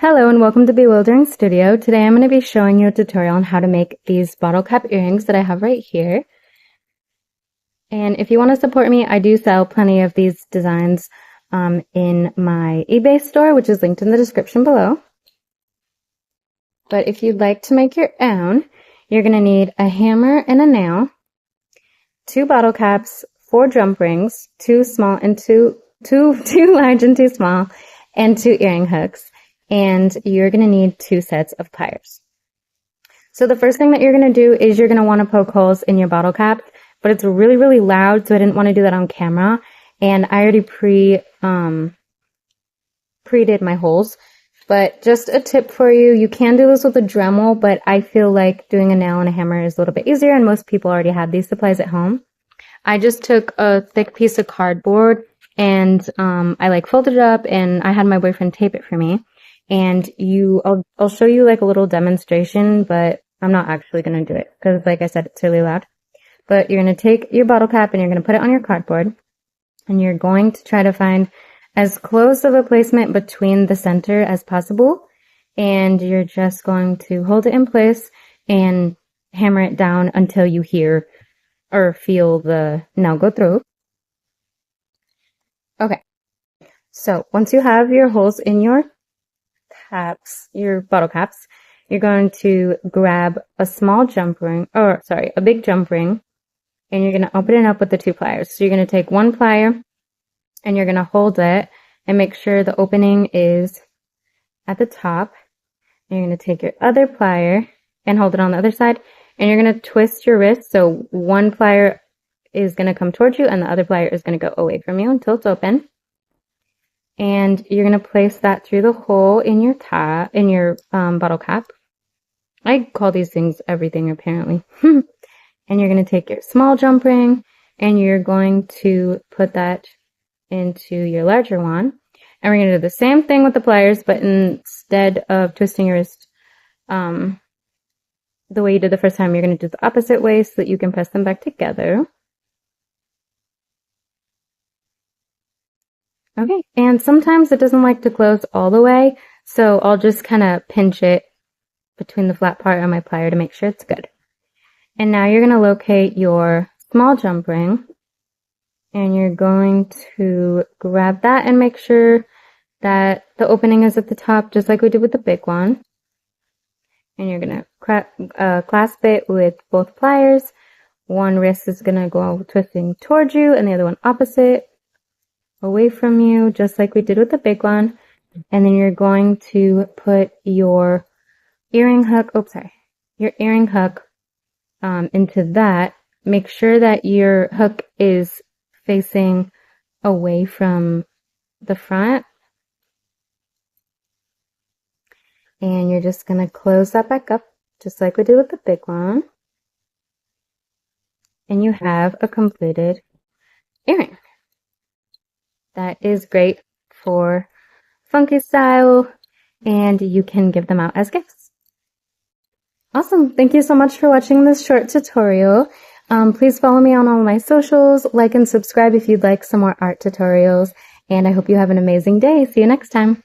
Hello and welcome to Bewildering Studio. Today I'm going to be showing you a tutorial on how to make these bottle cap earrings that I have right here. And if you want to support me, I do sell plenty of these designs in my eBay store, which is linked in the description below. But if you'd like to make your own, you're going to need a hammer and a nail, 2 bottle caps, 4 jump rings, 2 small and two large and 2 small, and 2 earring hooks. And you're going to need 2 sets of pliers. So the first thing that you're going to do is you're going to want to poke holes in your bottle cap, but it's really, really loud, so I didn't want to do that on camera. And I already pre-did my holes. But just a tip for you, you can do this with a Dremel, but I feel like doing a nail and a hammer is a little bit easier, and most people already have these supplies at home. I just took a thick piece of cardboard and I folded it up, and I had my boyfriend tape it for me. And I'll show you like a little demonstration, but I'm not actually going to do it because, like I said, it's really loud. But you're going to take your bottle cap and you're going to put it on your cardboard, and you're going to try to find as close of a placement between the center as possible. And you're just going to hold it in place and hammer it down until you hear or feel the nail go through. Okay. So once you have your holes in your bottle caps, you're going to grab a big jump ring, and you're going to open it up with the 2 pliers. So you're going to take 1 plier and you're going to hold it and make sure the opening is at the top. And you're going to take your other plier and hold it on the other side, and you're going to twist your wrist. So 1 plier is going to come towards you and the other plier is going to go away from you until it's open. And you're going to place that through the hole in your bottle cap. I call these things everything, apparently. And you're going to take your small jump ring and you're going to put that into your larger one. And we're going to do the same thing with the pliers, but instead of twisting your wrist the way you did the first time, you're going to do the opposite way so that you can press them back together. Okay, and sometimes it doesn't like to close all the way, so I'll just kind of pinch it between the flat part on my plier to make sure it's good. And now you're going to locate your small jump ring, and you're going to grab that and make sure that the opening is at the top, just like we did with the big one. And you're going to clasp it with both pliers. One wrist is going to go twisting towards you, and the other one opposite, away from you, just like we did with the big one. And then you're going to put your earring hook, into that. Make sure that your hook is facing away from the front. And you're just going to close that back up, just like we did with the big one. And you have a completed earring. That is great for funky style, and you can give them out as gifts. Awesome. Thank you so much for watching this short tutorial. Please follow me on all my socials, like and subscribe if you'd like some more art tutorials, and I hope you have an amazing day. See you next time.